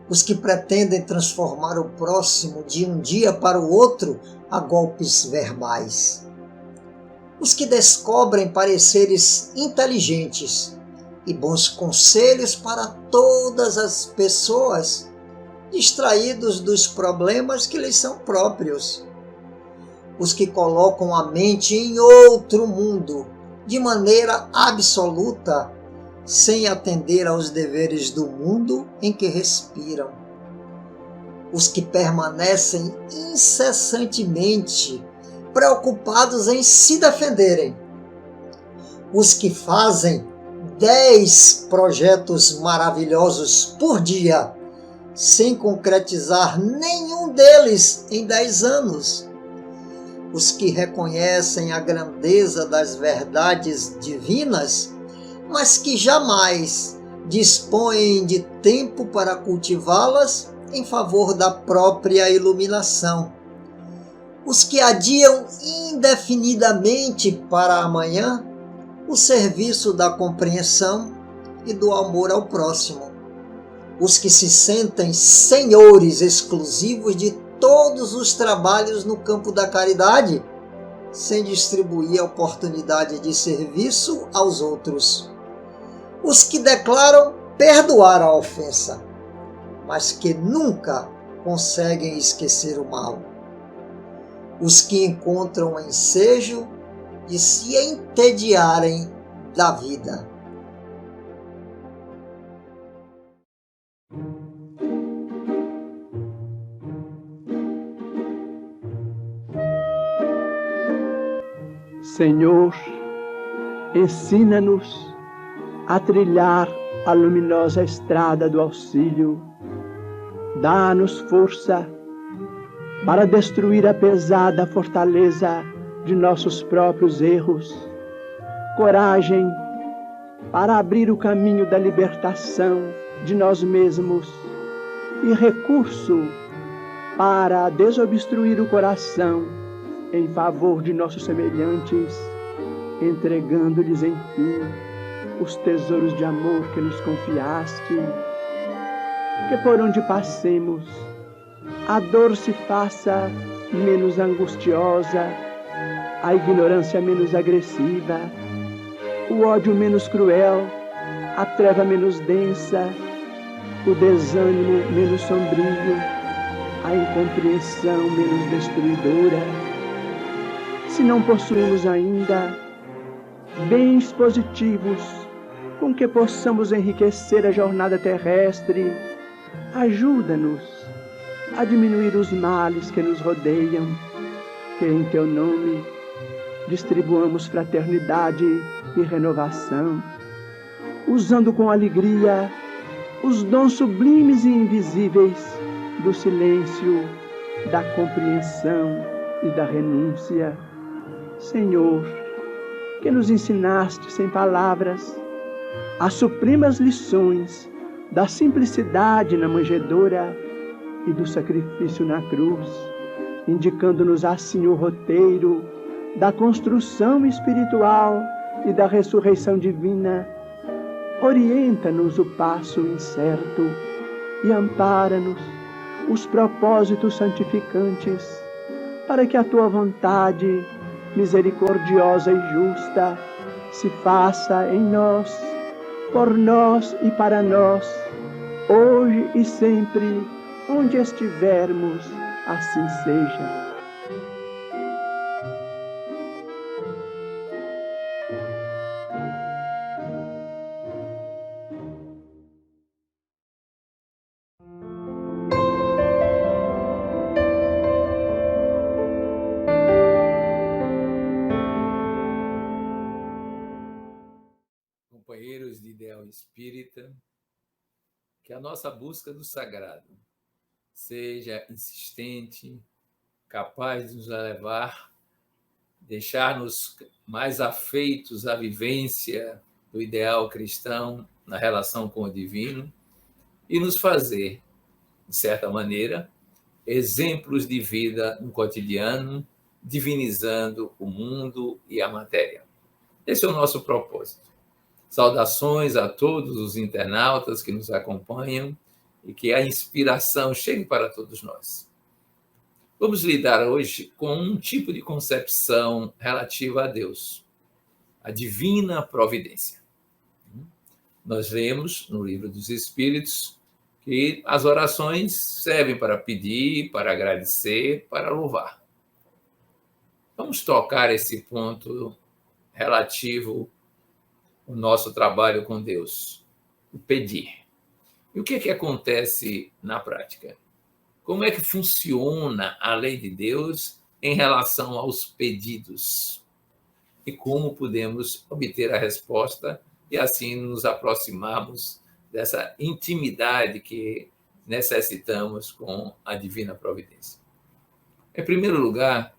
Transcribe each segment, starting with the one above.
os que pretendem transformar o próximo de um dia para o outro a golpes verbais, os que descobrem pareceres inteligentes e bons conselhos para todas as pessoas, distraídos dos problemas que lhes são próprios, os que colocam a mente em outro mundo, de maneira absoluta, sem atender aos deveres do mundo em que respiram, os que permanecem incessantemente preocupados em se defenderem, os que fazem 10 projetos maravilhosos por dia, sem concretizar nenhum deles em 10 anos, os que reconhecem a grandeza das verdades divinas, mas que jamais dispõem de tempo para cultivá-las em favor da própria iluminação, os que adiam indefinidamente para amanhã o serviço da compreensão e do amor ao próximo, os que se sentem senhores exclusivos de todos os trabalhos no campo da caridade, sem distribuir a oportunidade de serviço aos outros, os que declaram perdoar a ofensa, mas que nunca conseguem esquecer o mal, os que encontram ensejo de se entediarem da vida. Senhor, ensina-nos a trilhar a luminosa estrada do auxílio. Dá-nos força para destruir a pesada fortaleza de nossos próprios erros, coragem para abrir o caminho da libertação de nós mesmos e recurso para desobstruir o coração em favor de nossos semelhantes, entregando-lhes, enfim, os tesouros de amor que nos confiaste, que por onde passemos, a dor se faça menos angustiosa, a ignorância menos agressiva, o ódio menos cruel, a treva menos densa, o desânimo menos sombrio, a incompreensão menos destruidora. Se não possuímos ainda bens positivos com que possamos enriquecer a jornada terrestre, ajuda-nos a diminuir os males que nos rodeiam, que em Teu nome distribuamos fraternidade e renovação, usando com alegria os dons sublimes e invisíveis do silêncio, da compreensão e da renúncia. Senhor, que nos ensinaste sem palavras as supremas lições da simplicidade na manjedoura e do sacrifício na cruz, indicando-nos assim o roteiro da construção espiritual e da ressurreição divina. Orienta-nos o passo incerto e ampara-nos os propósitos santificantes, para que a Tua vontade misericordiosa e justa se faça em nós, por nós e para nós, hoje e sempre, onde estivermos, assim seja. Companheiros de ideal espírita, que a nossa busca do sagrado seja insistente, capaz de nos levar, deixar-nos mais afeitos à vivência do ideal cristão na relação com o divino e nos fazer, de certa maneira, exemplos de vida no cotidiano, divinizando o mundo e a matéria. Esse é o nosso propósito. Saudações a todos os internautas que nos acompanham e que a inspiração chegue para todos nós. Vamos lidar hoje com um tipo de concepção relativa a Deus, a divina providência. Nós lemos no Livro dos Espíritos que as orações servem para pedir, para agradecer, para louvar. Vamos tocar esse ponto relativo ao nosso trabalho com Deus, o pedir. E o que é que acontece na prática? Como é que funciona a lei de Deus em relação aos pedidos? E como podemos obter a resposta e assim nos aproximarmos dessa intimidade que necessitamos com a divina providência? Em primeiro lugar,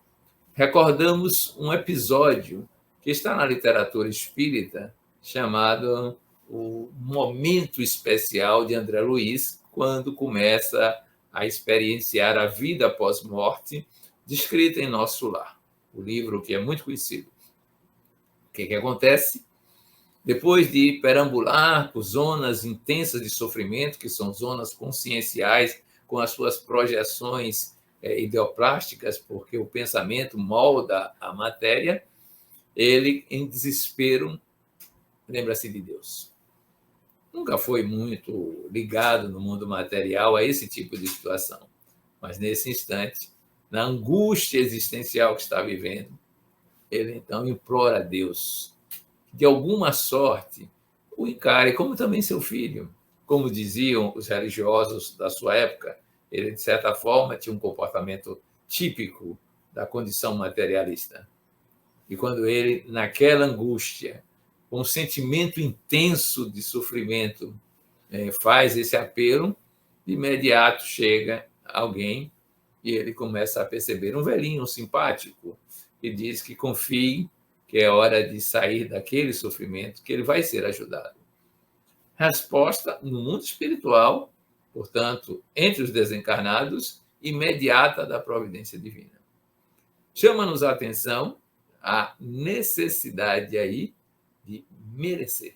recordamos um episódio que está na literatura espírita chamado o Momento Especial de André Luiz, quando começa a experienciar a vida após morte, descrita em Nosso Lar, o livro que é muito conhecido. O que acontece? Depois de perambular por zonas intensas de sofrimento, que são zonas conscienciais, com as suas projeções ideoplásticas, porque o pensamento molda a matéria, ele, em desespero, lembra-se de Deus. Nunca foi muito ligado no mundo material a esse tipo de situação, mas nesse instante, na angústia existencial que está vivendo, ele então implora a Deus que, de alguma sorte, o encare como também seu filho. Como diziam os religiosos da sua época, ele, de certa forma, tinha um comportamento típico da condição materialista. E quando ele, naquela angústia, com um sentimento intenso de sofrimento, faz esse apelo, de imediato chega alguém e ele começa a perceber, um velhinho simpático, que diz que confie, que é hora de sair daquele sofrimento, que ele vai ser ajudado. Resposta no mundo espiritual, portanto, entre os desencarnados, imediata da providência divina. Chama-nos a atenção a necessidade aí de merecer.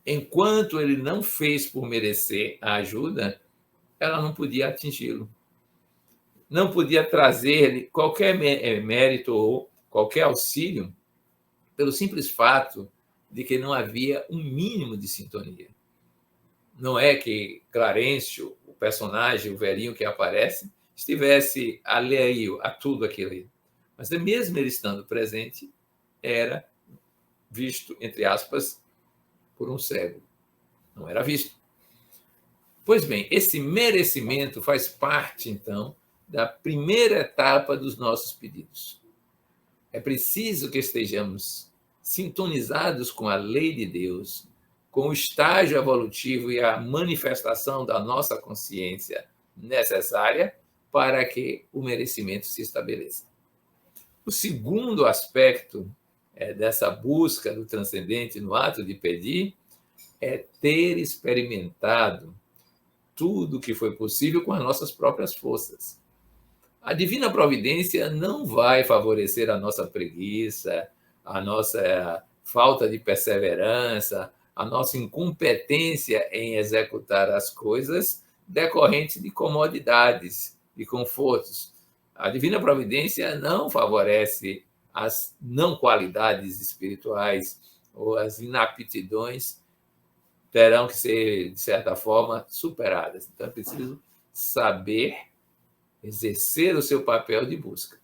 Enquanto ele não fez por merecer a ajuda, ela não podia atingi-lo. Não podia trazer-lhe qualquer mérito ou qualquer auxílio pelo simples fato de que não havia um mínimo de sintonia. Não é que Clarencio, o personagem, o velhinho que aparece, estivesse alheio a tudo aquilo. Mas mesmo ele estando presente, era visto, entre aspas, por um cego. Não era visto. Pois bem, esse merecimento faz parte, então, da primeira etapa dos nossos pedidos. É preciso que estejamos sintonizados com a lei de Deus, com o estágio evolutivo e a manifestação da nossa consciência necessária para que o merecimento se estabeleça. O segundo aspecto dessa busca do transcendente no ato de pedir é ter experimentado tudo o que foi possível com as nossas próprias forças. A divina providência não vai favorecer a nossa preguiça, a nossa falta de perseverança, a nossa incompetência em executar as coisas decorrente de comodidades, de confortos. A divina providência não favorece as não qualidades espirituais ou as inaptidões, terão que ser, de certa forma, superadas. Então, é preciso saber exercer o seu papel de busca.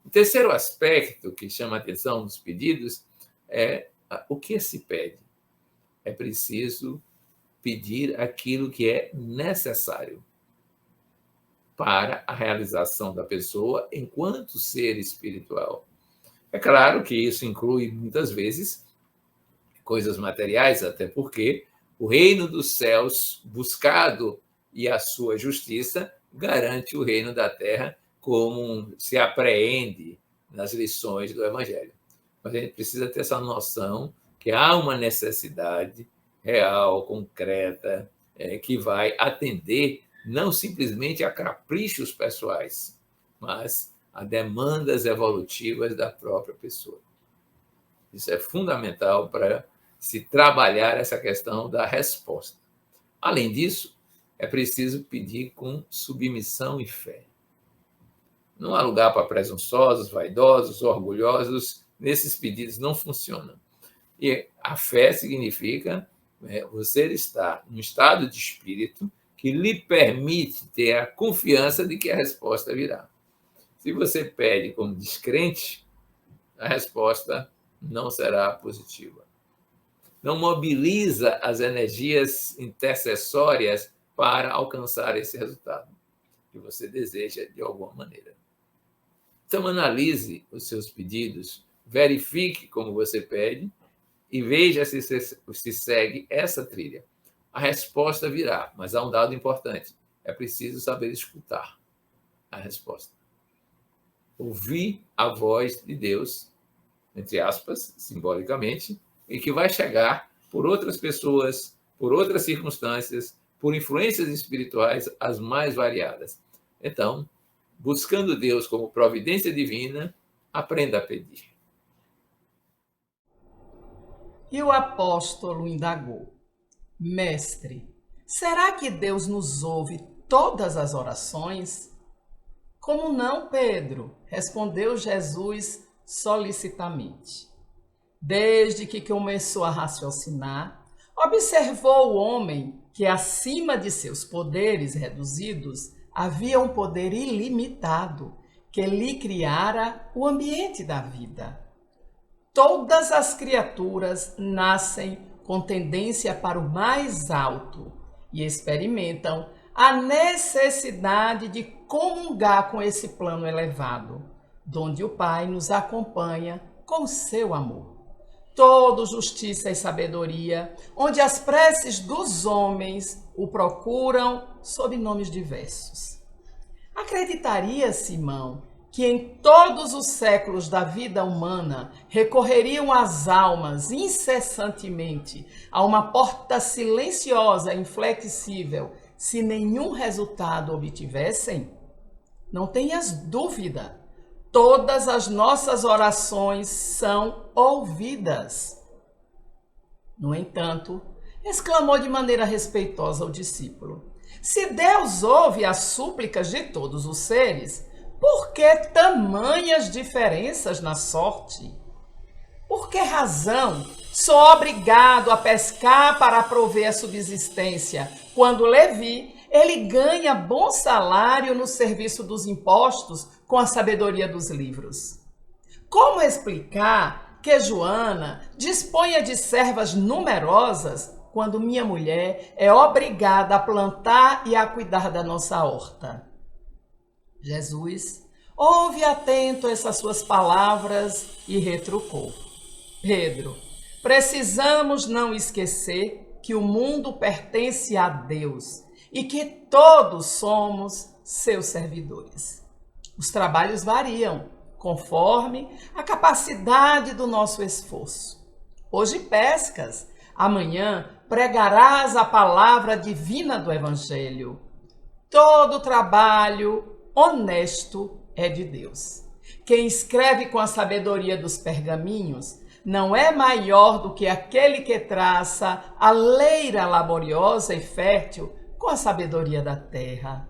O terceiro aspecto que chama a atenção nos pedidos é o que se pede. É preciso pedir aquilo que é necessário para a realização da pessoa enquanto ser espiritual. É claro que isso inclui, muitas vezes, coisas materiais, até porque o reino dos céus buscado e a sua justiça garante o reino da terra, como se apreende nas lições do Evangelho. Mas a gente precisa ter essa noção que há uma necessidade real, concreta, que vai atender não simplesmente a caprichos pessoais, mas a demandas evolutivas da própria pessoa. Isso é fundamental para se trabalhar essa questão da resposta. Além disso, é preciso pedir com submissão e fé. Não há lugar para presunçosos, vaidosos, orgulhosos. Nesses pedidos não funcionam. E a fé significa você estar num estado de espírito que lhe permite ter a confiança de que a resposta virá. Se você pede como descrente, a resposta não será positiva. Não mobiliza as energias intercessórias para alcançar esse resultado que você deseja de alguma maneira. Então, analise os seus pedidos, verifique como você pede e veja se segue essa trilha. A resposta virá, mas há um dado importante. É preciso saber escutar a resposta. Ouvir a voz de Deus, entre aspas, simbolicamente, e que vai chegar por outras pessoas, por outras circunstâncias, por influências espirituais as mais variadas. Então, buscando Deus como providência divina, aprenda a pedir. E o apóstolo indagou: Mestre, será que Deus nos ouve todas as orações? Como não, Pedro? Respondeu Jesus solicitamente. Desde que começou a raciocinar, observou o homem que, acima de seus poderes reduzidos, havia um poder ilimitado que lhe criara o ambiente da vida. Todas as criaturas nascem com tendência para o mais alto e experimentam a necessidade de comungar com esse plano elevado, donde o Pai nos acompanha com seu amor. Todo justiça e sabedoria, onde as preces dos homens o procuram sob nomes diversos. Acreditaria, Simão, que em todos os séculos da vida humana recorreriam as almas incessantemente a uma porta silenciosa e inflexível se nenhum resultado obtivessem? Não tenhas dúvida, todas as nossas orações são ouvidas. No entanto, exclamou de maneira respeitosa o discípulo: se Deus ouve as súplicas de todos os seres, por que tamanhas diferenças na sorte? Por que razão sou obrigado a pescar para prover a subsistência, quando Levi, ele ganha bom salário no serviço dos impostos com a sabedoria dos livros? Como explicar que Joana disponha de servas numerosas quando minha mulher é obrigada a plantar e a cuidar da nossa horta? Jesus ouve atento essas suas palavras e retrucou: Pedro, precisamos não esquecer que o mundo pertence a Deus e que todos somos seus servidores. Os trabalhos variam conforme a capacidade do nosso esforço. Hoje pescas, amanhã pregarás a palavra divina do Evangelho. Todo trabalho honesto é de Deus. Quem escreve com a sabedoria dos pergaminhos não é maior do que aquele que traça a leira laboriosa e fértil com a sabedoria da terra.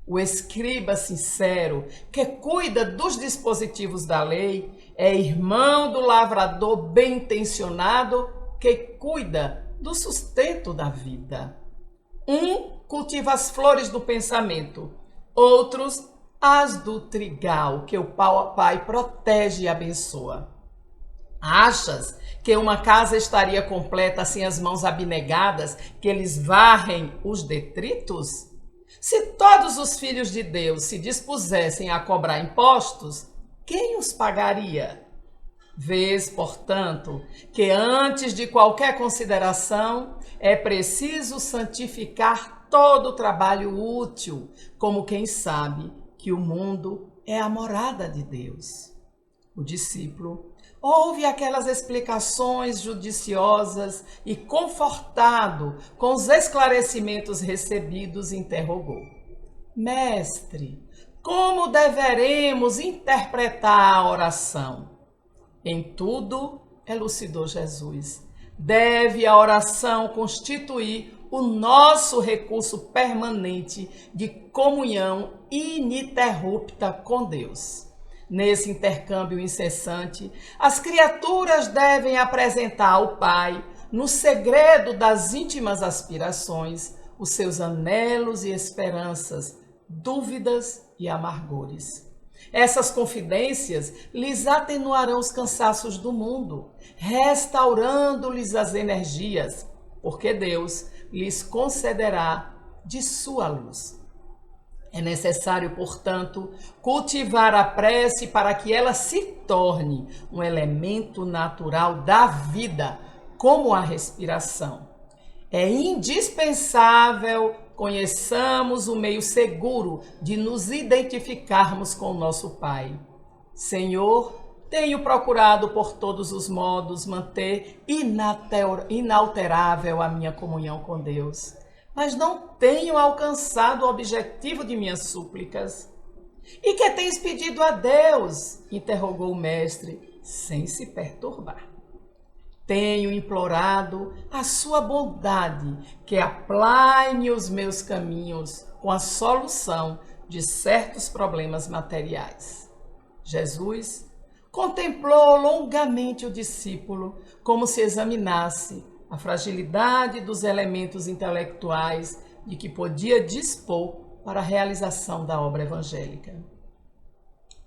O escriba sincero, que cuida dos dispositivos da lei, é irmão do lavrador bem-intencionado, que cuida do sustento da vida. Um cultiva as flores do pensamento, outros as do trigal, que o Pai protege e abençoa. Achas que uma casa estaria completa sem as mãos abnegadas que eles varrem os detritos? Se todos os filhos de Deus se dispusessem a cobrar impostos, quem os pagaria? Vês, portanto, que antes de qualquer consideração é preciso santificar todo o trabalho útil, como quem sabe que o mundo é a morada de Deus. O discípulo ouve aquelas explicações judiciosas e, confortado com os esclarecimentos recebidos, interrogou: Mestre, como deveremos interpretar a oração? Em tudo, elucidou Jesus, deve a oração constituir o nosso recurso permanente de comunhão ininterrupta com Deus. Nesse intercâmbio incessante, as criaturas devem apresentar ao Pai, no segredo das íntimas aspirações, os seus anelos e esperanças, dúvidas e amargores. Essas confidências lhes atenuarão os cansaços do mundo, restaurando-lhes as energias, porque Deus lhes concederá de sua luz. É necessário, portanto, cultivar a prece para que ela se torne um elemento natural da vida, como a respiração. É indispensável conheçamos o meio seguro de nos identificarmos com o nosso Pai. Senhor, tenho procurado por todos os modos manter inalterável a minha comunhão com Deus, mas não tenho alcançado o objetivo de minhas súplicas. E que tens pedido a Deus? Interrogou o mestre, sem se perturbar. Tenho implorado a sua bondade, que aplane os meus caminhos com a solução de certos problemas materiais. Jesus contemplou longamente o discípulo, como se examinasse a fragilidade dos elementos intelectuais de que podia dispor para a realização da obra evangélica.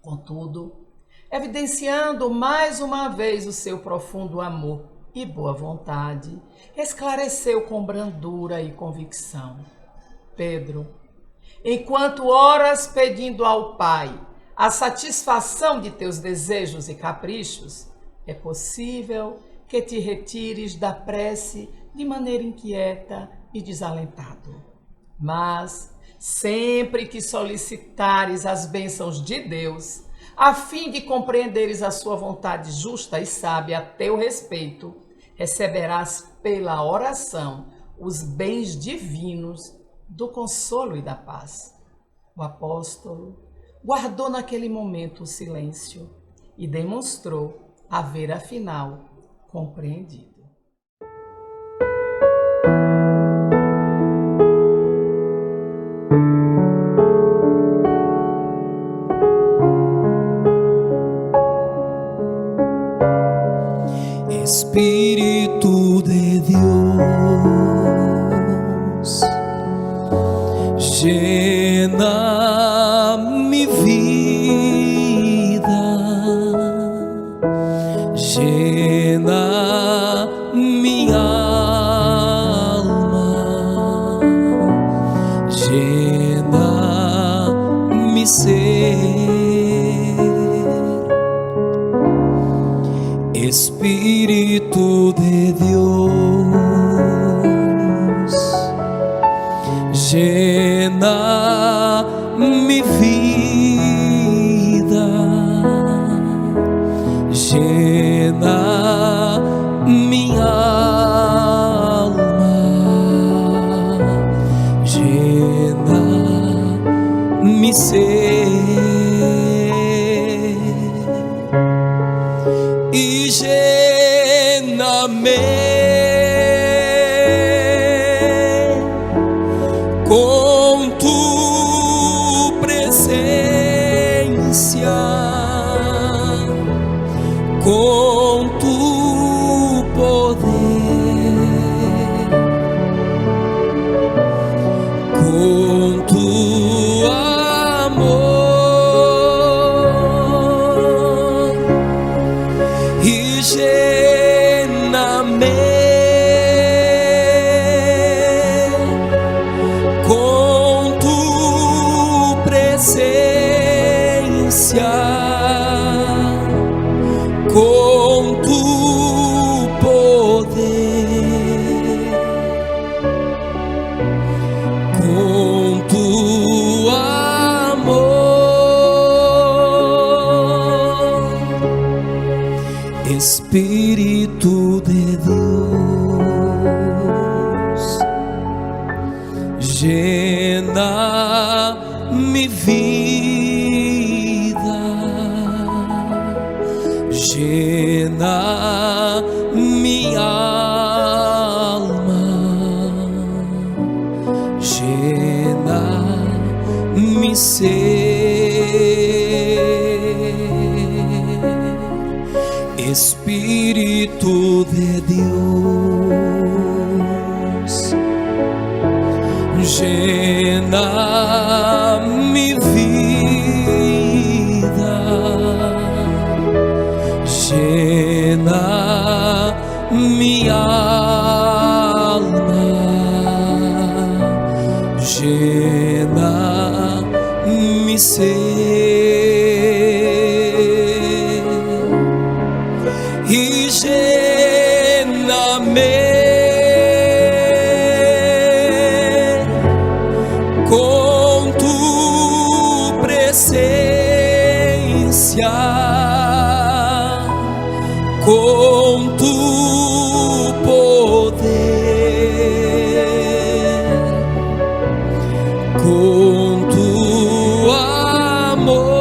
Contudo, evidenciando mais uma vez o seu profundo amor e boa vontade, esclareceu com brandura e convicção: Pedro, enquanto oras pedindo ao Pai a satisfação de teus desejos e caprichos, é possível que te retires da prece de maneira inquieta e desalentado. Mas, sempre que solicitares as bênçãos de Deus, a fim de compreenderes a sua vontade justa e sábia a teu respeito, receberás pela oração os bens divinos do consolo e da paz. O apóstolo guardou naquele momento o silêncio e demonstrou haver, afinal, compreendido. Espíritu de Dios, llena mi vida, llena mi alma, llena mi ser. Espíritu de Dios, llena mi vida, llena mi alma, llena mi ser. Y lléname con tu presencia, con tu poder, con tu amor. Y lléname con tu presencia, con tu poder, con tu amor. Espíritu de Dios, llena mi vida, llena mi alma, Espíritu de Dios, llena mi vida, llena mi alma, llena mi ser. Y lléname con tu presencia, con tu poder, con tu amor.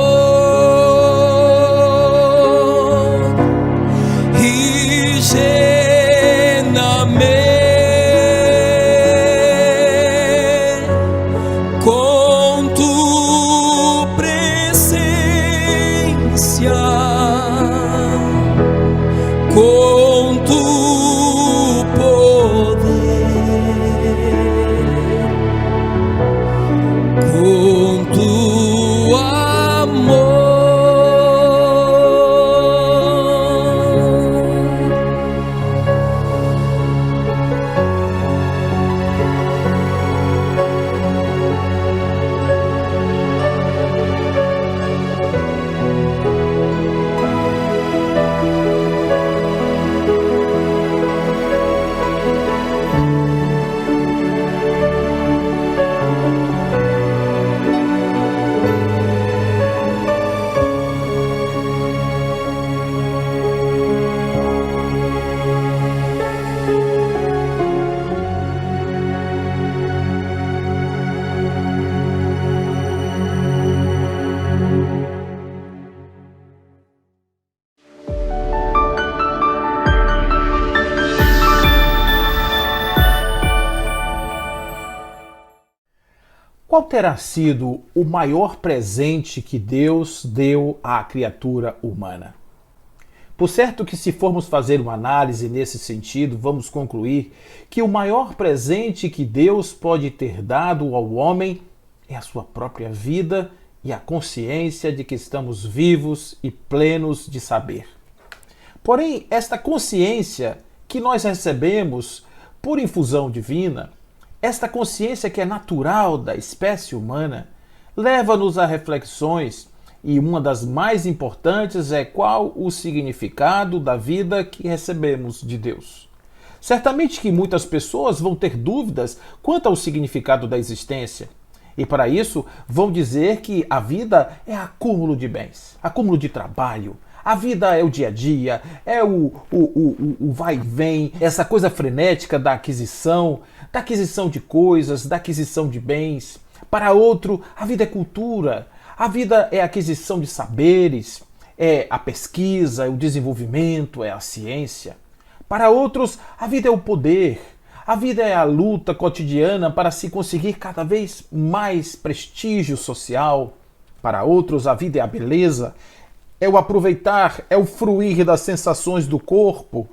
Con tu presencia, con tu poder, con tu amor. Qual terá sido o maior presente que Deus deu à criatura humana? Por certo que, se formos fazer uma análise nesse sentido, vamos concluir que o maior presente que Deus pode ter dado ao homem é a sua própria vida e a consciência de que estamos vivos e plenos de saber. Porém, esta consciência que nós recebemos por infusão divina, esta consciência que é natural da espécie humana, leva-nos a reflexões, e uma das mais importantes é qual o significado da vida que recebemos de Deus. Certamente que muitas pessoas vão ter dúvidas quanto ao significado da existência, e para isso vão dizer que a vida é acúmulo de bens, acúmulo de trabalho. A vida é o dia a dia, é o vai e vem, essa coisa frenética da aquisição de coisas, da aquisição de bens. Para outro, a vida é cultura, a vida é a aquisição de saberes, é a pesquisa, é o desenvolvimento, é a ciência. Para outros, a vida é o poder, a vida é a luta cotidiana para se conseguir cada vez mais prestígio social. Para outros, a vida é a beleza, é o aproveitar, é o fruir das sensações do corpo.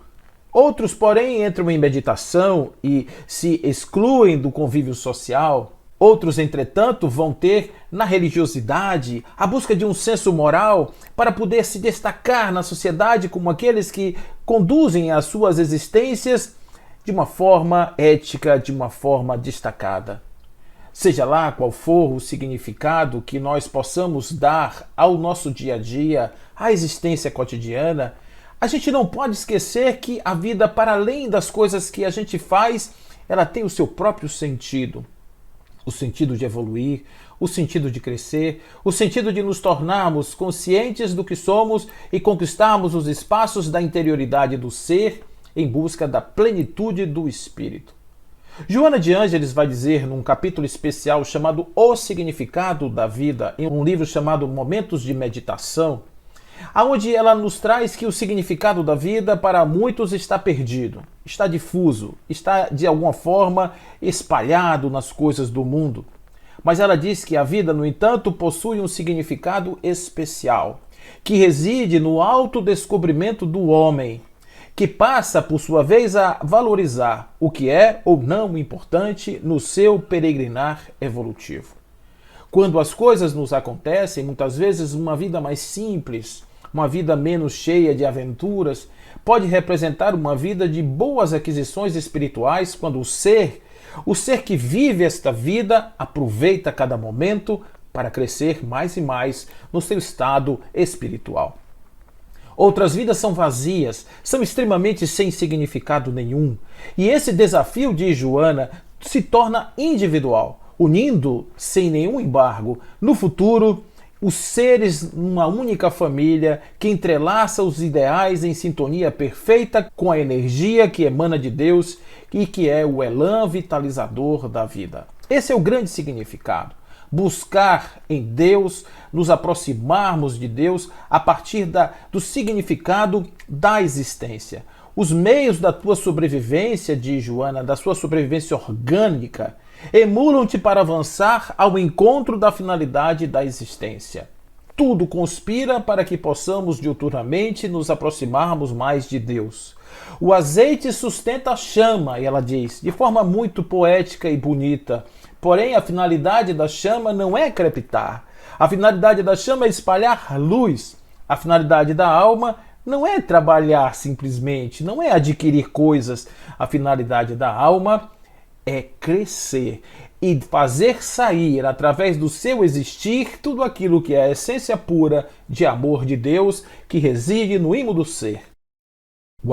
Outros, porém, entram em meditação e se excluem do convívio social. Outros, entretanto, vão ter na religiosidade a busca de um senso moral para poder se destacar na sociedade como aqueles que conduzem as suas existências de uma forma ética, de uma forma destacada. Seja lá qual for o significado que nós possamos dar ao nosso dia a dia, à existência cotidiana, a gente não pode esquecer que a vida, para além das coisas que a gente faz, ela tem o seu próprio sentido. O sentido de evoluir, o sentido de crescer, o sentido de nos tornarmos conscientes do que somos e conquistarmos os espaços da interioridade do ser em busca da plenitude do espírito. Joana de Ângeles vai dizer num capítulo especial chamado O Significado da Vida, em um livro chamado Momentos de Meditação, aonde ela nos traz que o significado da vida para muitos está perdido, está difuso, está de alguma forma espalhado nas coisas do mundo. Mas ela diz que a vida, no entanto, possui um significado especial. que reside no autodescobrimento do homem, que passa, por sua vez, a valorizar o que é ou não importante no seu peregrinar evolutivo. Quando as coisas nos acontecem, muitas vezes uma vida mais simples, uma vida menos cheia de aventuras, pode representar uma vida de boas aquisições espirituais quando o ser que vive esta vida, aproveita cada momento para crescer mais e mais no seu estado espiritual. Outras vidas são vazias, são extremamente sem significado nenhum. E esse desafio de Joana se torna individual, unindo, sem nenhum embargo, no futuro, os seres numa única família que entrelaça os ideais em sintonia perfeita com a energia que emana de Deus e que é o elan vitalizador da vida. Esse é o grande significado. Buscar em Deus, nos aproximarmos de Deus a partir do significado da existência. Os meios da tua sobrevivência, diz Joana, da sua sobrevivência orgânica, emulam-te para avançar ao encontro da finalidade da existência. Tudo conspira para que possamos diuturnamente nos aproximarmos mais de Deus. O azeite sustenta a chama, e ela diz, de forma muito poética e bonita. Porém, a finalidade da chama não é crepitar. A finalidade da chama é espalhar luz. A finalidade da alma não é trabalhar simplesmente, não é adquirir coisas. A finalidade da alma é crescer e fazer sair, através do seu existir, tudo aquilo que é a essência pura de amor de Deus que reside no ímã do ser. O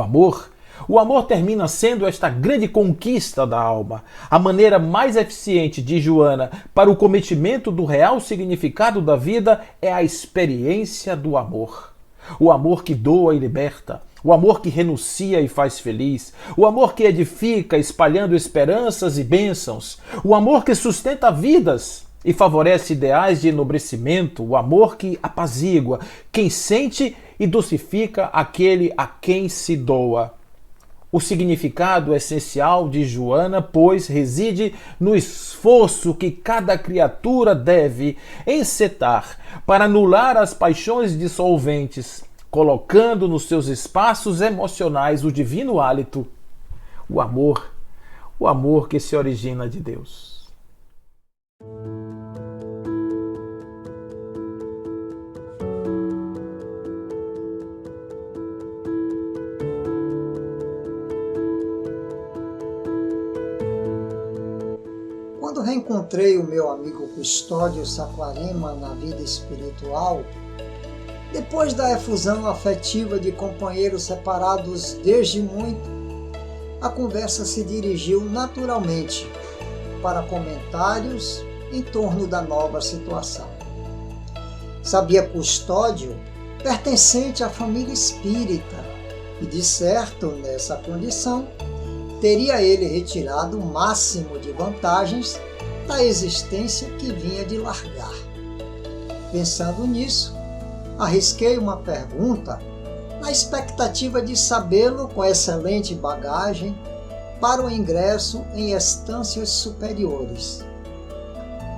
amor termina sendo esta grande conquista da alma, a maneira mais eficiente de Joana para o cometimento do real significado da vida é a experiência do amor. O amor que doa e liberta, o amor que renuncia e faz feliz, o amor que edifica espalhando esperanças e bênçãos, o amor que sustenta vidas e favorece ideais de enobrecimento, o amor que apazigua quem sente e docifica aquele a quem se doa. O significado essencial de Joana, pois, reside no esforço que cada criatura deve encetar para anular as paixões dissolventes, colocando nos seus espaços emocionais o divino hálito, o amor que se origina de Deus. Quando reencontrei o meu amigo Custódio Saquarema na vida espiritual, depois da efusão afetiva de companheiros separados desde muito, a conversa se dirigiu naturalmente para comentários em torno da nova situação. Sabia Custódio pertencente à família espírita e, de certo, nessa condição, teria ele retirado o máximo de vantagens da existência que vinha de largar. Pensando nisso, arrisquei uma pergunta na expectativa de sabê-lo com excelente bagagem para o ingresso em estâncias superiores.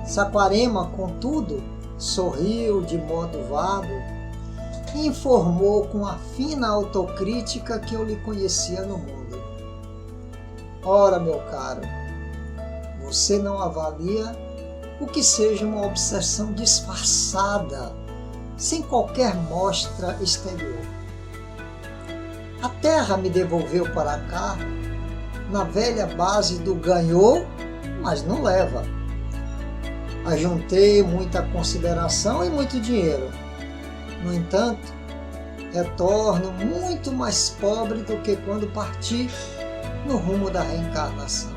Saquarema, contudo, sorriu de modo vago e informou com a fina autocrítica que eu lhe conhecia no mundo. Ora, meu caro, você não avalia o que seja uma obsessão disfarçada, sem qualquer mostra exterior. A Terra me devolveu para cá na velha base do ganhou, mas não leva. Ajuntei muita consideração e muito dinheiro. No entanto, retorno muito mais pobre do que quando parti no rumo da reencarnação.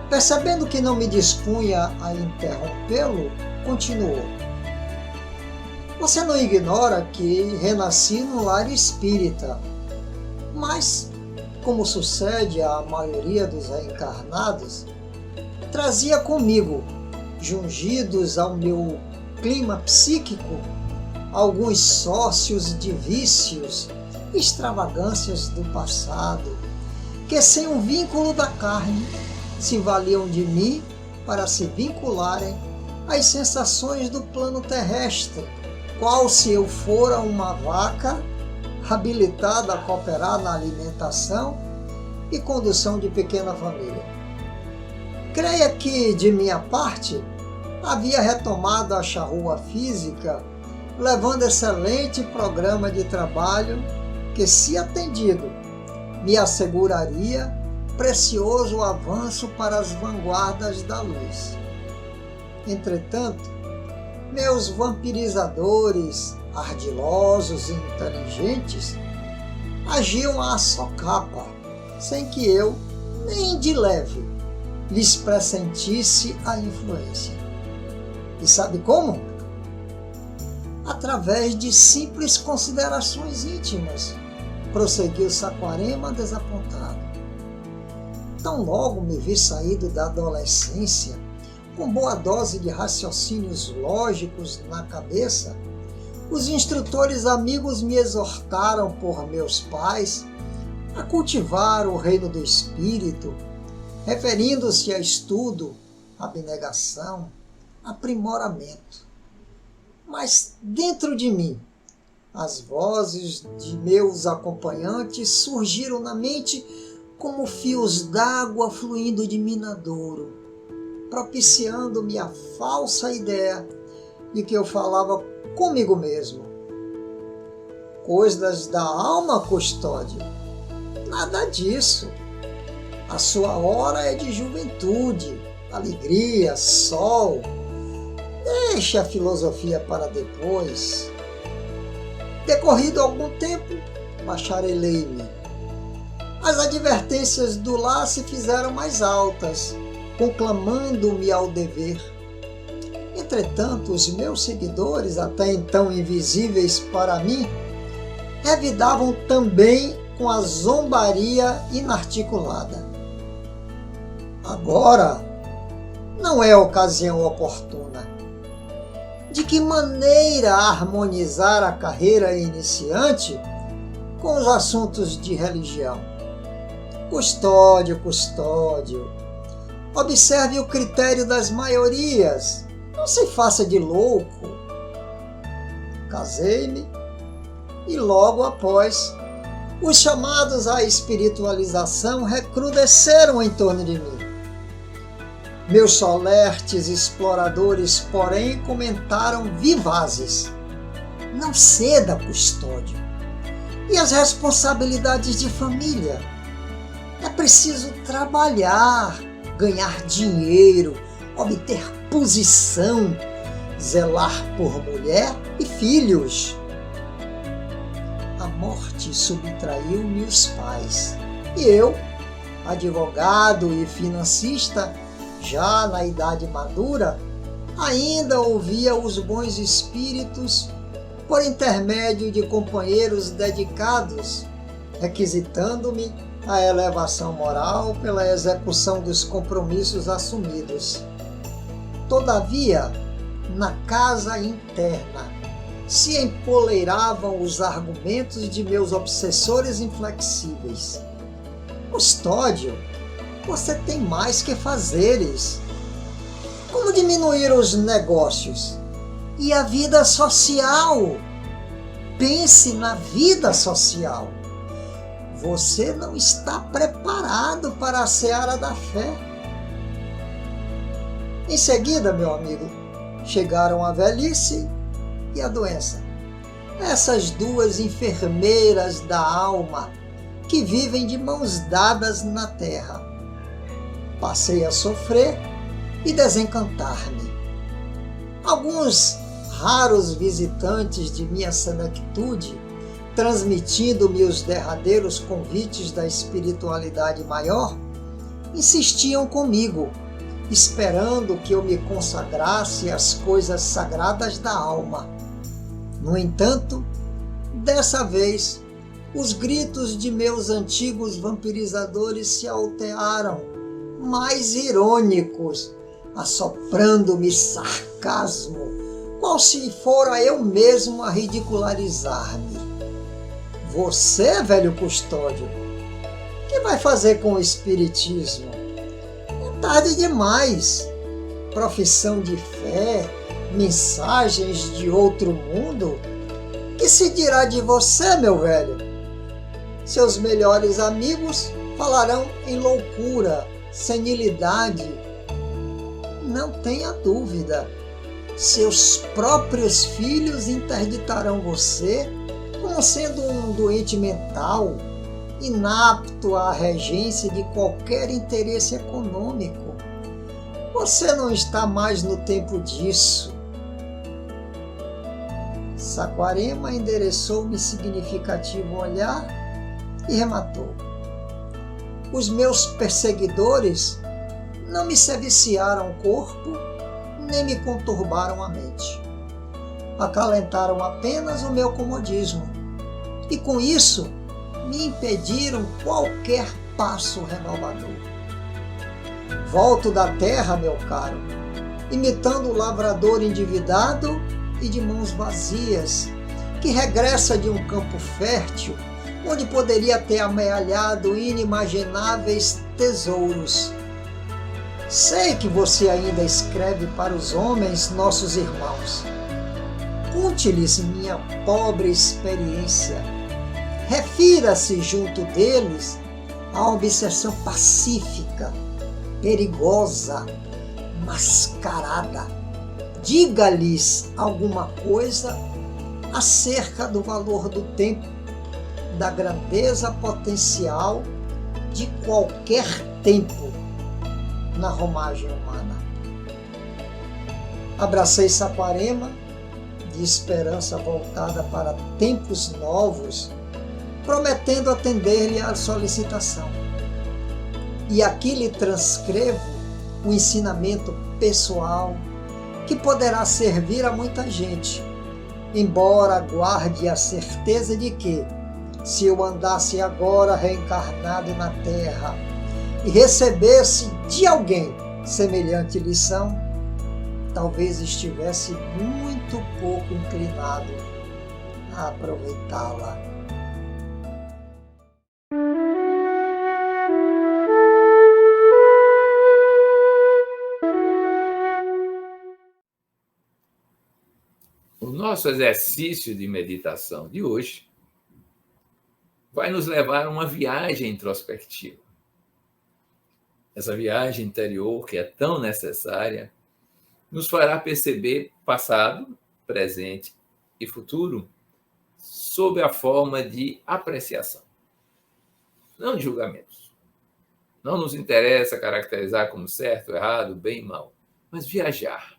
Percebendo que não me dispunha a interrompê-lo, continuou. Você não ignora que renasci no lar espírita, mas, como sucede à maioria dos reencarnados, trazia comigo, jungidos ao meu clima psíquico, alguns sócios de vícios e extravagâncias do passado, que sem o vínculo da carne se valiam de mim para se vincularem às sensações do plano terrestre, qual se eu fora uma vaca habilitada a cooperar na alimentação e condução de pequena família. Creia que, de minha parte, havia retomado a charrua física, levando excelente programa de trabalho que, se atendido, me asseguraria precioso avanço para as vanguardas da luz. Entretanto, meus vampirizadores, ardilosos e inteligentes, agiam à socapa, sem que eu, nem de leve, lhes pressentisse a influência. E sabe como? Através de simples considerações íntimas, prosseguiu Saquarema desapontado. Tão logo me vi saído da adolescência, com boa dose de raciocínios lógicos na cabeça, os instrutores amigos me exortaram por meus pais a cultivar o reino do espírito, referindo-se a estudo, abnegação, aprimoramento. Mas dentro de mim, as vozes de meus acompanhantes surgiram na mente como fios d'água fluindo de minadouro, propiciando-me a falsa ideia de que eu falava comigo mesmo. Coisas da alma, Custódio? Nada disso. A sua hora é de juventude, alegria, sol. Deixe a filosofia para depois. Decorrido algum tempo, bacharelei-me. As advertências do lar se fizeram mais altas, conclamando-me ao dever. Entretanto, os meus seguidores, até então invisíveis para mim, revidavam também com a zombaria inarticulada. Agora não é a ocasião oportuna. De que maneira harmonizar a carreira iniciante com os assuntos de religião? Custódio, observe o critério das maiorias, não se faça de louco. Casei-me e logo após, os chamados à espiritualização recrudesceram em torno de mim. Meus solertes exploradores, porém, comentaram vivazes: não ceda, Custódio. E as responsabilidades de família? É preciso trabalhar, ganhar dinheiro, obter posição, zelar por mulher e filhos. A morte subtraiu-me os pais. E eu, advogado e financista, já na idade madura, ainda ouvia os bons espíritos por intermédio de companheiros dedicados, requisitando-me a elevação moral pela execução dos compromissos assumidos. Todavia, na casa interna, se empoleiravam os argumentos de meus obsessores inflexíveis. Custódio, você tem mais que fazeres. Como diminuir os negócios? E a vida social? Pense na vida social. Você não está preparado para a seara da fé. Em seguida, meu amigo, chegaram a velhice e a doença. Essas duas enfermeiras da alma que vivem de mãos dadas na terra. Passei a sofrer e desencantar-me. Alguns raros visitantes de minha senectude, transmitindo-me os derradeiros convites da espiritualidade maior, insistiam comigo, esperando que eu me consagrasse às coisas sagradas da alma. No entanto, dessa vez, os gritos de meus antigos vampirizadores se alteraram, mais irônicos, assoprando-me sarcasmo, qual se fora eu mesmo a ridicularizar-me. Você, velho Custódio, que vai fazer com o espiritismo? É tarde demais. Profissão de fé, mensagens de outro mundo? Que se dirá de você, meu velho? Seus melhores amigos falarão em loucura, senilidade. Não tenha dúvida, seus próprios filhos interditarão você como sendo um doente mental, inapto à regência de qualquer interesse econômico. Você não está mais no tempo disso. Saquarema endereçou-me significativo olhar e rematou: os meus perseguidores não me seviciaram o corpo, nem me conturbaram a mente. Acalentaram apenas o meu comodismo, e com isso me impediram qualquer passo renovador. Volto da terra, meu caro, imitando o lavrador endividado e de mãos vazias, que regressa de um campo fértil, onde poderia ter amealhado inimagináveis tesouros. Sei que você ainda escreve para os homens, nossos irmãos. Conte-lhes minha pobre experiência. Refira-se junto deles à obsessão pacífica, perigosa, mascarada. Diga-lhes alguma coisa acerca do valor do tempo, da grandeza potencial de qualquer tempo na romagem humana. Abracei Saquarema, de esperança voltada para tempos novos, prometendo atender-lhe à solicitação. E aqui lhe transcrevo um ensinamento pessoal que poderá servir a muita gente, embora guarde a certeza de que, se eu andasse agora reencarnado na Terra e recebesse de alguém semelhante lição, talvez estivesse muito pouco inclinado a aproveitá-la. O nosso exercício de meditação de hoje vai nos levar a uma viagem introspectiva. Essa viagem interior, que é tão necessária, nos fará perceber passado, presente e futuro sob a forma de apreciação, não de julgamentos. Não nos interessa caracterizar como certo, errado, bem e mal, mas viajar.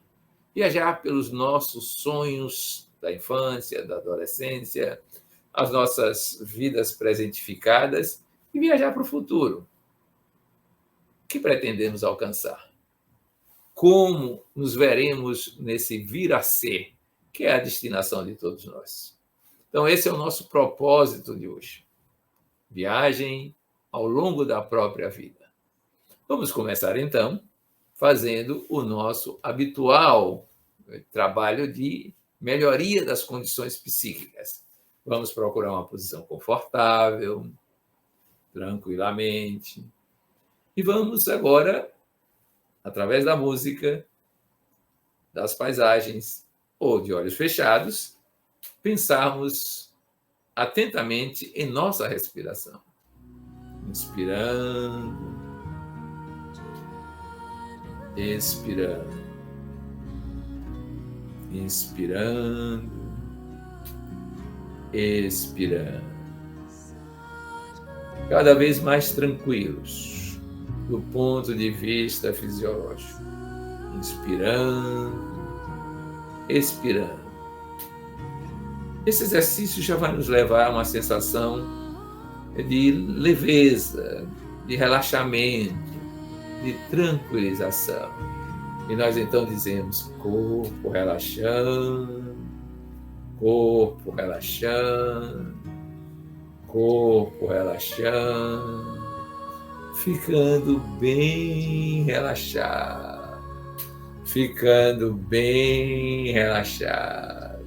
Viajar pelos nossos sonhos da infância, da adolescência, as nossas vidas presentificadas e viajar para o futuro. O que pretendemos alcançar? Como nos veremos nesse vir a ser, que é a destinação de todos nós. Então, esse é o nosso propósito de hoje. Viagem ao longo da própria vida. Vamos começar, então, fazendo o nosso habitual trabalho de melhoria das condições psíquicas. Vamos procurar uma posição confortável, tranquilamente. E vamos agora, através da música, das paisagens ou de olhos fechados, pensarmos atentamente em nossa respiração. Inspirando, expirando, inspirando, expirando. Cada vez mais tranquilos do ponto de vista fisiológico. Inspirando, expirando. Esse exercício já vai nos levar a uma sensação de leveza, de relaxamento, de tranquilização. E nós então dizemos: corpo relaxando, corpo relaxando, corpo relaxando, ficando bem relaxado, ficando bem relaxado,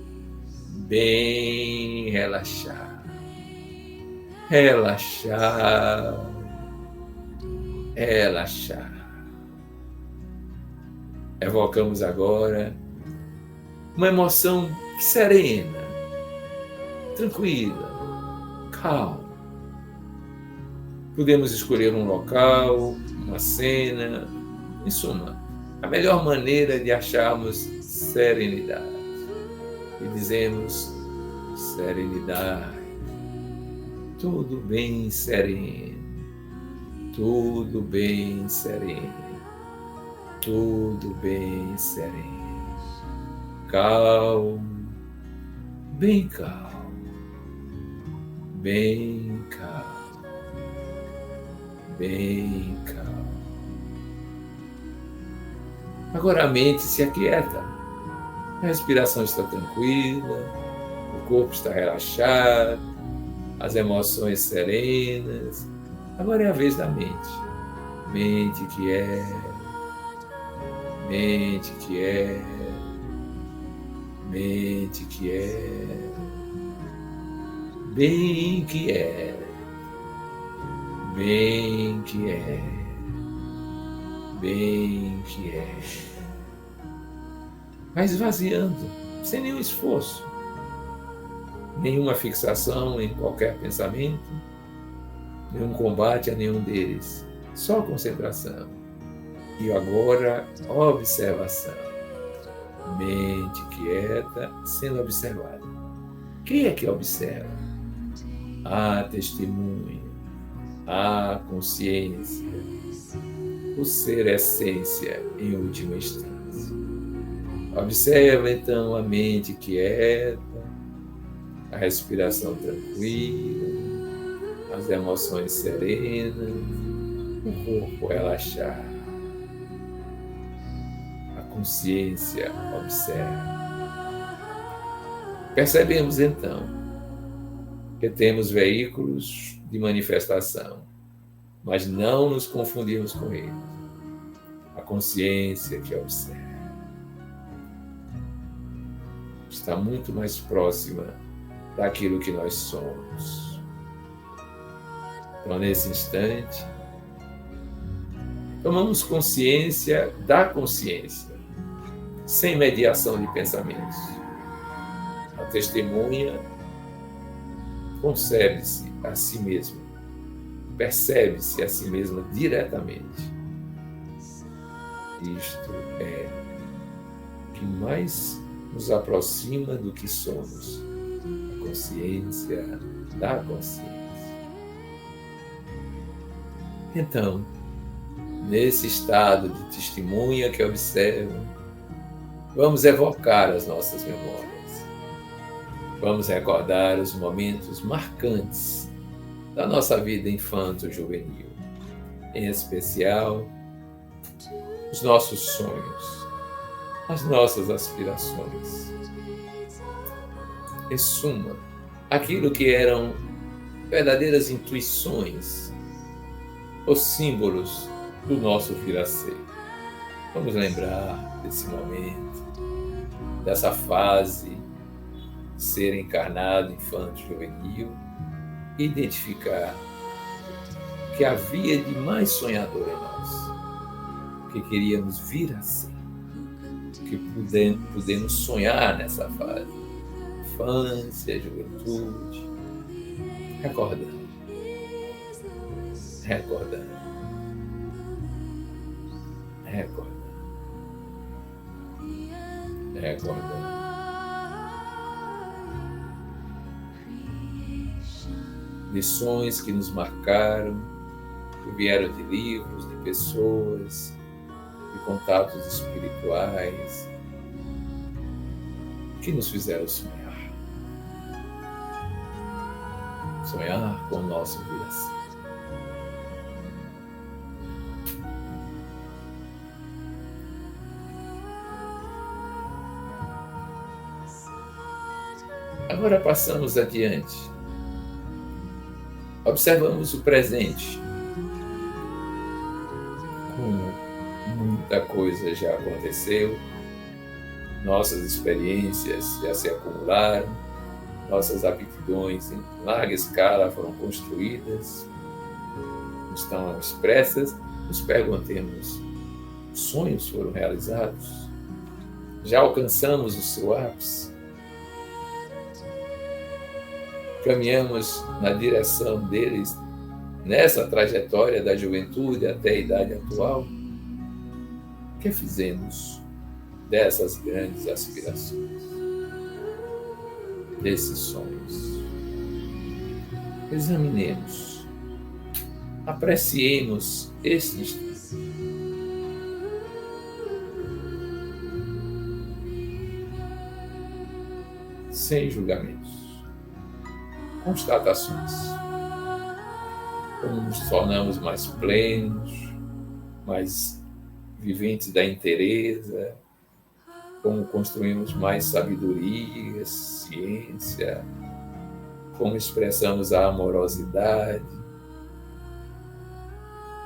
bem relaxado, relaxado, relaxado. Evocamos agora uma emoção serena, tranquila, calma. Podemos escolher um local, uma cena, em suma, a melhor maneira de acharmos serenidade. E dizemos: serenidade, tudo bem sereno, tudo bem sereno, tudo bem sereno, calmo, bem calmo, bem calmo, bem calmo. Agora a mente se aquieta, a respiração está tranquila, o corpo está relaxado, as emoções serenas. Agora é a vez da mente. Mente quieta, mente quieta, mente quieta, bem quieta, bem quieta, bem quieta. Vai esvaziando, sem nenhum esforço, nenhuma fixação em qualquer pensamento, nenhum combate a nenhum deles, só concentração. E agora, observação. Mente quieta, sendo observada. Quem é que observa? A testemunha, a consciência, o ser essência em última instância. Observa então a mente quieta, a respiração tranquila, as emoções serenas, o corpo relaxado. A consciência observa. Percebemos então que temos veículos de manifestação, mas não nos confundimos com eles. A consciência que observa está muito mais próxima daquilo que nós somos. Então, nesse instante, tomamos consciência da consciência, sem mediação de pensamentos. A testemunha concebe-se a si mesma, percebe-se a si mesma diretamente. Isto é que mais nos aproxima do que somos, a consciência da consciência. Então, nesse estado de testemunha que observa, vamos evocar as nossas memórias. Vamos recordar os momentos marcantes da nossa vida infanto-juvenil, em especial os nossos sonhos, as nossas aspirações. Em suma, aquilo que eram verdadeiras intuições, os símbolos do nosso vir a ser. Vamos lembrar desse momento, dessa fase de ser encarnado, infanto-juvenil, e identificar o que havia de mais sonhador em nós, que queríamos vir a ser, que podemos sonhar nessa fase, infância, juventude, recordando, lições que nos marcaram, que vieram de livros, de pessoas, de contatos espirituais, que nos fizeram sonhar. Sonhar com o nosso vir a ser. Agora passamos adiante. Observamos o presente. Como muita coisa já aconteceu, nossas experiências já se acumularam, nossas aptidões em larga escala foram construídas, estão expressas. Nos perguntemos: os sonhos foram realizados? Já alcançamos o seu ápice? Caminhamos na direção deles nessa trajetória da juventude até a idade atual? O que fizemos dessas grandes aspirações, desses sonhos? Examinemos, apreciemos este instante. Sem julgamentos, constatações. Como nos tornamos mais plenos, mais viventes da inteireza, como construímos mais sabedoria, ciência, como expressamos a amorosidade.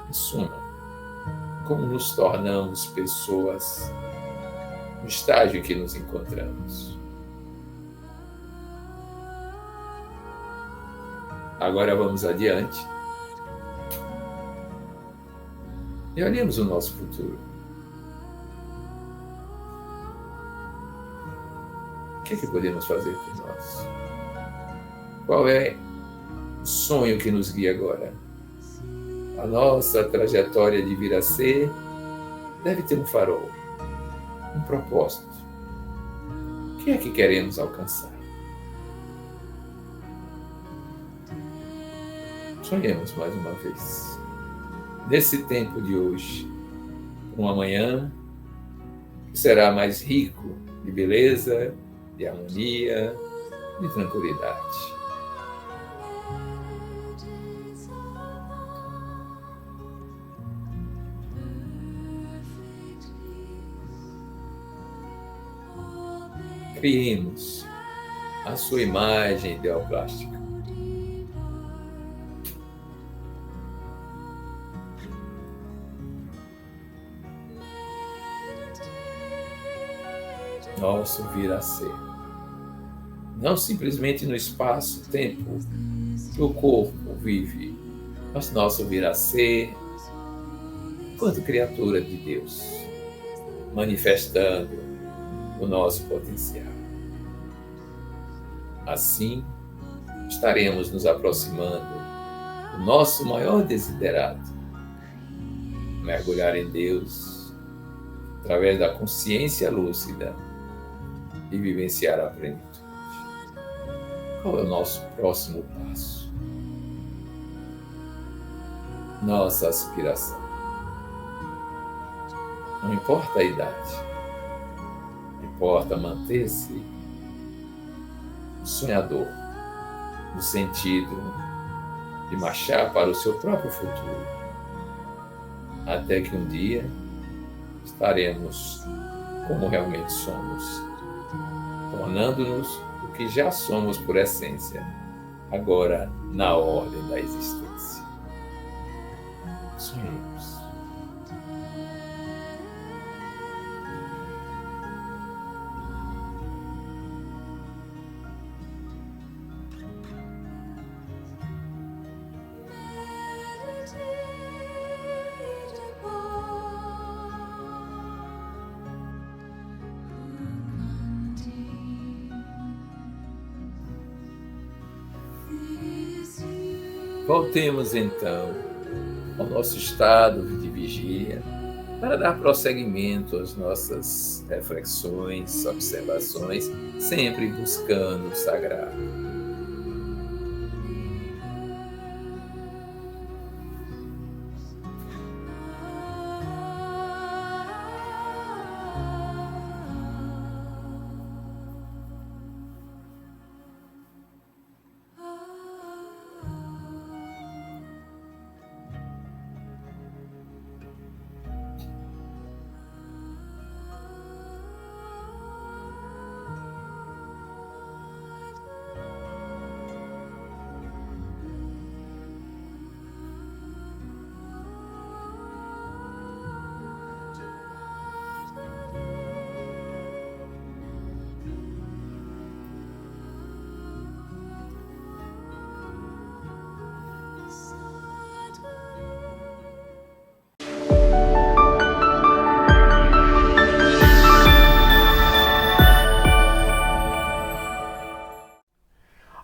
Em suma, como nos tornamos pessoas no estágio em que nos encontramos. Agora vamos adiante e olhemos o nosso futuro. O que é que podemos fazer por nós? Qual é o sonho que nos guia agora? A nossa trajetória de vir a ser deve ter um farol, um propósito. O que é que queremos alcançar? Sonhemos mais uma vez. Nesse tempo de hoje, um amanhã que será mais rico de beleza, de harmonia, de tranquilidade. Criemos a sua imagem ideoplástica. Nosso vir a ser. Não simplesmente no espaço-tempo que o corpo vive, mas nosso vir a ser enquanto criatura de Deus, manifestando o nosso potencial. Assim, estaremos nos aproximando do nosso maior desiderato, mergulhar em Deus através da consciência lúcida e vivenciar a plenitude. Qual é o nosso próximo passo? Nossa aspiração. Não importa a idade, importa manter-se sonhador, no sentido de marchar para o seu próprio futuro, até que um dia estaremos como realmente somos, tornando-nos o que já somos por essência, agora na ordem da existência. Sonhemos. Voltemos então ao nosso estado de vigília para dar prosseguimento às nossas reflexões, observações, sempre buscando o sagrado.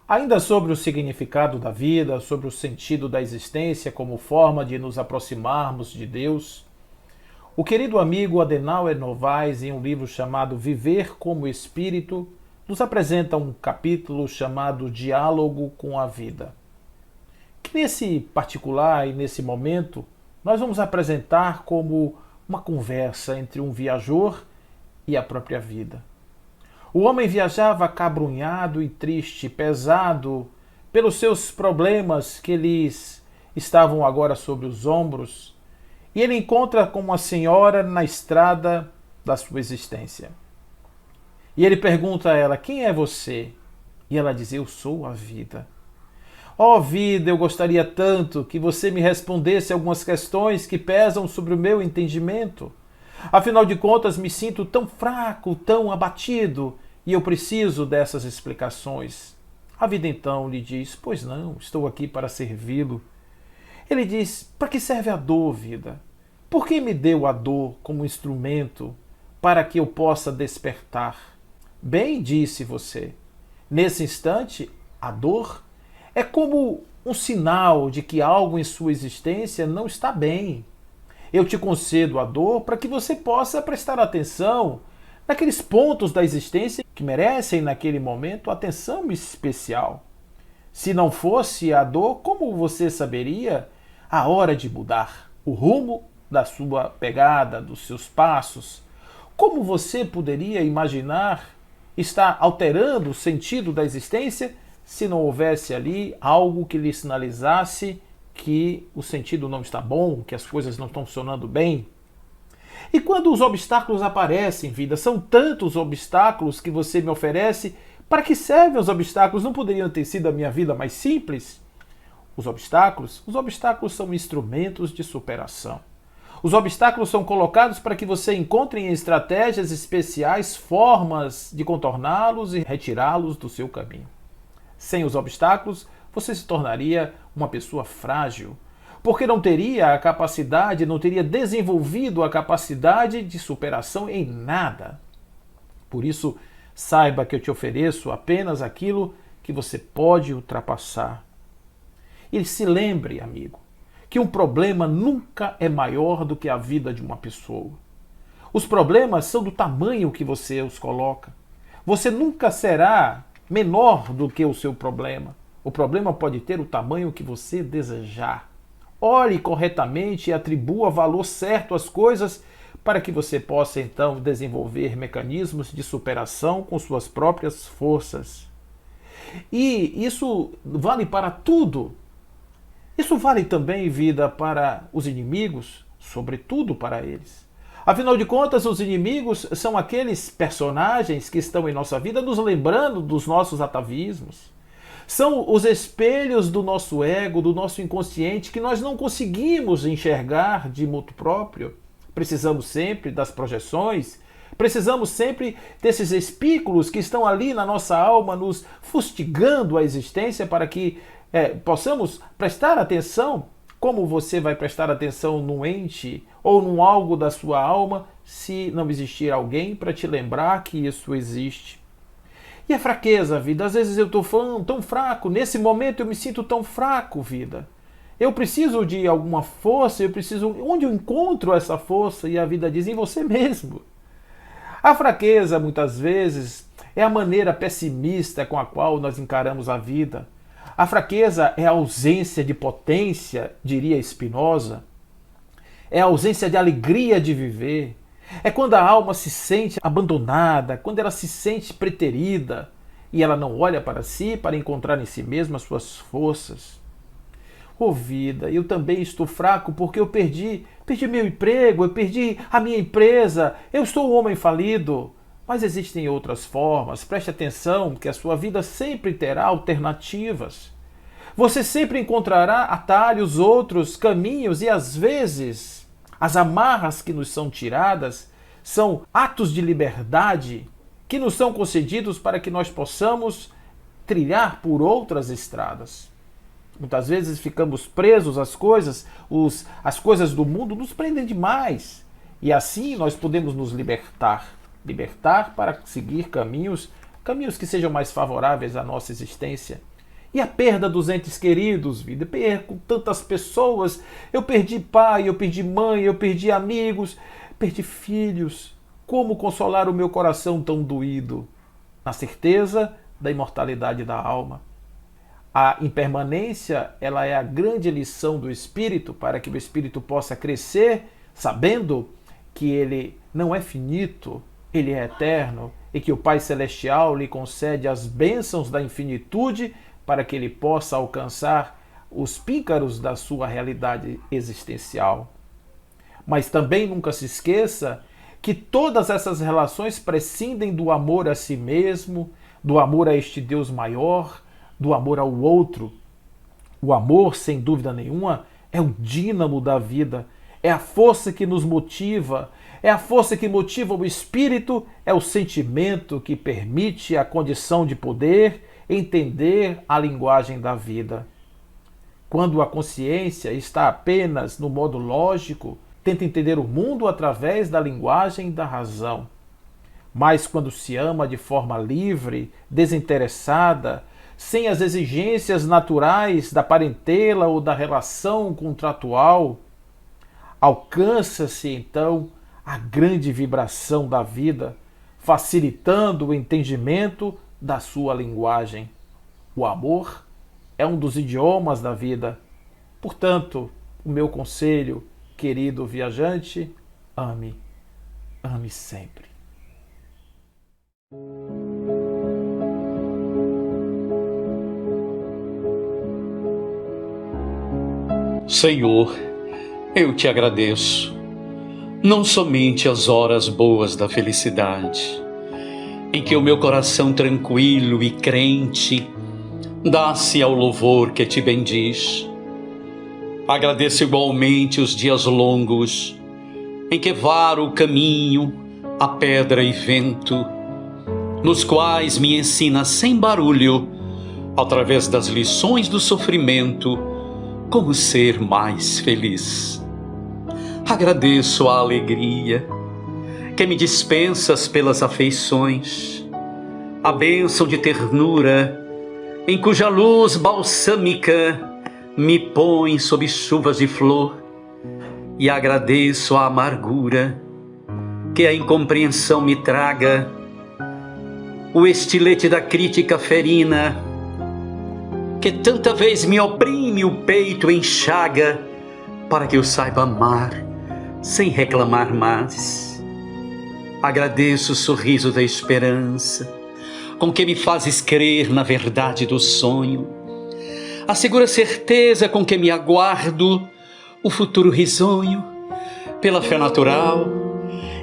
Ainda sobre o significado da vida, sobre o sentido da existência como forma de nos aproximarmos de Deus, o querido amigo Adenauer Novaes, em um livro chamado Viver como Espírito, nos apresenta um capítulo chamado Diálogo com a Vida. Que nesse particular e nesse momento, nós vamos apresentar como uma conversa entre um viajor e a própria vida. O homem viajava acabrunhado e triste, pesado pelos seus problemas que lhes estavam agora sobre os ombros, e ele encontra com uma senhora na estrada da sua existência. E ele pergunta a ela: quem é você? E ela diz: eu sou a vida. Ó vida, eu gostaria tanto que você me respondesse algumas questões que pesam sobre o meu entendimento. Afinal de contas, me sinto tão fraco, tão abatido, e eu preciso dessas explicações. A vida então lhe diz: pois não, estou aqui para servi-lo. Ele diz: para que serve a dor, vida? Por que me deu a dor como instrumento para que eu possa despertar? Bem, disse você, nesse instante, a dor é como um sinal de que algo em sua existência não está bem. Eu te concedo a dor para que você possa prestar atenção naqueles pontos da existência que merecem, naquele momento, atenção especial. Se não fosse a dor, como você saberia a hora de mudar o rumo da sua pegada, dos seus passos? Como você poderia imaginar estar alterando o sentido da existência se não houvesse ali algo que lhe sinalizasse que o sentido não está bom, que as coisas não estão funcionando bem? E quando os obstáculos aparecem, vida, são tantos obstáculos que você me oferece, para que servem os obstáculos? Não poderiam ter sido a minha vida mais simples? Os obstáculos são instrumentos de superação. Os obstáculos são colocados para que você encontre em estratégias especiais formas de contorná-los e retirá-los do seu caminho. Sem os obstáculos, você se tornaria uma pessoa frágil, porque não teria a capacidade, não teria desenvolvido a capacidade de superação em nada. Por isso, saiba que eu te ofereço apenas aquilo que você pode ultrapassar. E se lembre, amigo, que um problema nunca é maior do que a vida de uma pessoa. Os problemas são do tamanho que você os coloca. Você nunca será menor do que o seu problema. O problema pode ter o tamanho que você desejar. Olhe corretamente e atribua valor certo às coisas para que você possa então desenvolver mecanismos de superação com suas próprias forças. E isso vale para tudo. Isso vale também, vida, para os inimigos, sobretudo para eles. Afinal de contas, os inimigos são aqueles personagens que estão em nossa vida nos lembrando dos nossos atavismos. São os espelhos do nosso ego, do nosso inconsciente, que nós não conseguimos enxergar de modo próprio. Precisamos sempre das projeções, precisamos sempre desses espículos que estão ali na nossa alma, nos fustigando a existência para que possamos prestar atenção. Como você vai prestar atenção num ente ou num algo da sua alma se não existir alguém para te lembrar que isso existe? E a fraqueza, vida? Às vezes eu estou falando tão fraco, nesse momento eu me sinto tão fraco, vida. Eu preciso de alguma força, onde eu encontro essa força? E a vida diz: em você mesmo. A fraqueza, muitas vezes, é a maneira pessimista com a qual nós encaramos a vida. A fraqueza é a ausência de potência, diria Spinoza. É a ausência de alegria de viver. É quando a alma se sente abandonada, quando ela se sente preterida e ela não olha para si para encontrar em si mesma as suas forças. Ô vida, eu também estou fraco porque eu perdi meu emprego, eu perdi a minha empresa, eu estou um homem falido. Mas existem outras formas, preste atenção que a sua vida sempre terá alternativas. Você sempre encontrará atalhos, outros caminhos e às vezes as amarras que nos são tiradas são atos de liberdade que nos são concedidos para que nós possamos trilhar por outras estradas. Muitas vezes ficamos presos às coisas, as coisas do mundo nos prendem demais e assim nós podemos nos libertar para seguir caminhos que sejam mais favoráveis à nossa existência. E a perda dos entes queridos, vida. Eu perco tantas pessoas. Eu perdi pai, eu perdi mãe, eu perdi amigos, perdi filhos. Como consolar o meu coração tão doído? Na certeza da imortalidade da alma. A impermanência, ela é a grande lição do Espírito, para que o Espírito possa crescer, sabendo que ele não é finito, ele é eterno, e que o Pai Celestial lhe concede as bênçãos da infinitude para que ele possa alcançar os píncaros da sua realidade existencial. Mas também nunca se esqueça que todas essas relações prescindem do amor a si mesmo, do amor a este Deus maior, do amor ao outro. O amor, sem dúvida nenhuma, é o dínamo da vida, é a força que nos motiva, é a força que motiva o espírito, é o sentimento que permite a condição de poder entender a linguagem da vida. Quando a consciência está apenas no modo lógico, tenta entender o mundo através da linguagem da razão. Mas quando se ama de forma livre, desinteressada, sem as exigências naturais da parentela ou da relação contratual, alcança-se então a grande vibração da vida, facilitando o entendimento da sua linguagem. O amor é um dos idiomas da vida. Portanto, o meu conselho, querido viajante, ame, ame sempre. Senhor, eu te agradeço, não somente as horas boas da felicidade, em que o meu coração tranquilo e crente dá-se ao louvor que te bendiz. Agradeço igualmente os dias longos, em que varo o caminho, a pedra e vento, nos quais me ensina sem barulho, através das lições do sofrimento, como ser mais feliz. Agradeço a alegria que me dispensas pelas afeições, a bênção de ternura em cuja luz balsâmica me põe sob chuvas de flor, e agradeço a amargura que a incompreensão me traga, o estilete da crítica ferina que tanta vez me oprime o peito enxaga, para que eu saiba amar sem reclamar mais. Agradeço o sorriso da esperança, com que me fazes crer na verdade do sonho, a segura certeza com que me aguardo o futuro risonho, pela fé natural,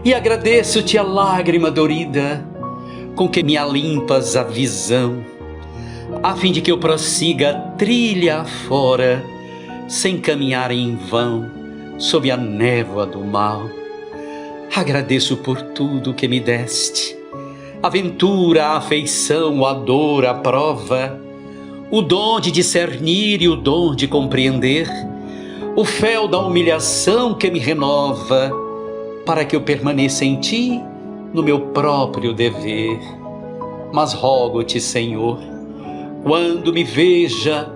e agradeço-te a lágrima dorida, com que me alimpas a visão, a fim de que eu prossiga a trilha afora, sem caminhar em vão, sob a névoa do mal. Agradeço por tudo que me deste, a ventura, a afeição, a dor, a prova, o dom de discernir e o dom de compreender, o fel da humilhação que me renova, para que eu permaneça em ti, no meu próprio dever. Mas rogo-te, Senhor, quando me veja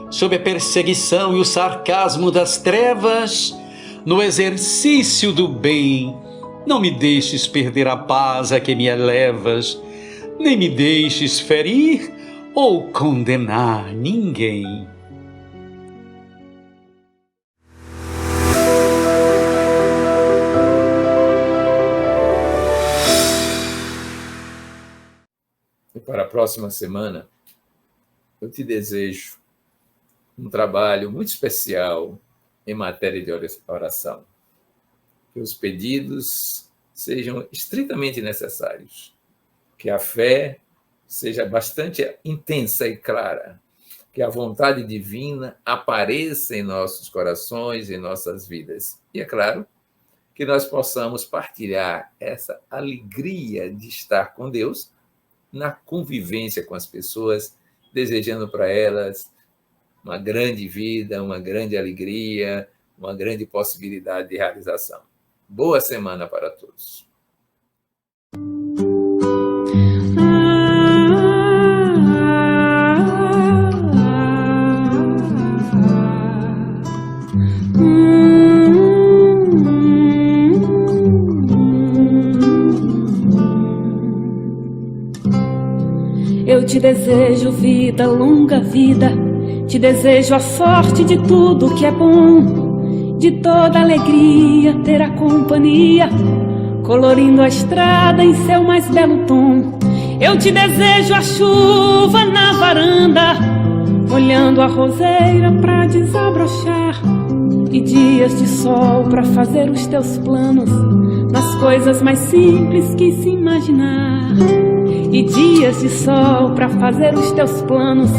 sob a perseguição e o sarcasmo das trevas, no exercício do bem, não me deixes perder a paz a que me elevas, nem me deixes ferir ou condenar ninguém. E para a próxima semana, eu te desejo um trabalho muito especial em matéria de oração. Que os pedidos sejam estritamente necessários. Que a fé seja bastante intensa e clara. Que a vontade divina apareça em nossos corações, em nossas vidas. E, é claro, que nós possamos partilhar essa alegria de estar com Deus na convivência com as pessoas, desejando para elas uma grande vida, uma grande alegria, uma grande possibilidade de realização. Boa semana para todos. te desejo vida, longa vida. Te desejo a sorte de tudo que é bom, de toda alegria ter a companhia, colorindo a estrada em seu mais belo tom. Eu te desejo a chuva na varanda, olhando a roseira pra desabrochar, e dias de sol pra fazer os teus planos nas coisas mais simples que se imaginar. E dias de sol pra fazer os teus planos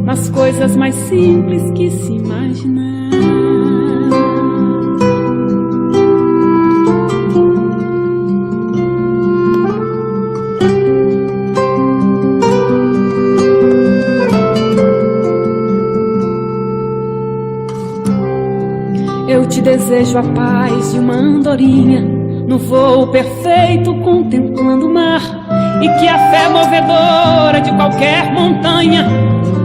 nas coisas mais simples que se imaginar. Eu te desejo a paz de uma andorinha, no voo perfeito contemplando o mar, e que a fé movedora de qualquer montanha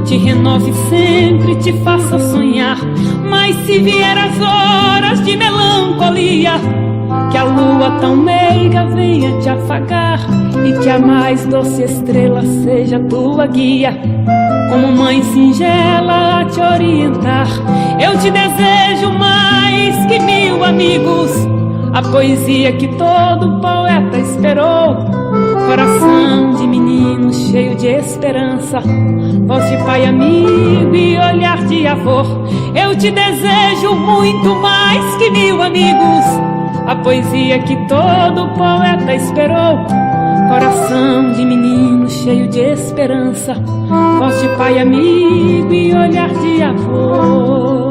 te renove sempre, te faça sonhar. Mas se vier as horas de melancolia, que a lua tão meiga venha te afagar, e que a mais doce estrela seja tua guia, como mãe singela a te orientar. Eu te desejo mais que 1000 amigos, a poesia que todo poeta esperou, coração de menino cheio de esperança, voz de pai amigo e olhar de avô. Eu te desejo muito mais que 1000 amigos, a poesia que todo poeta esperou, coração de menino cheio de esperança, voz de pai amigo e olhar de avô.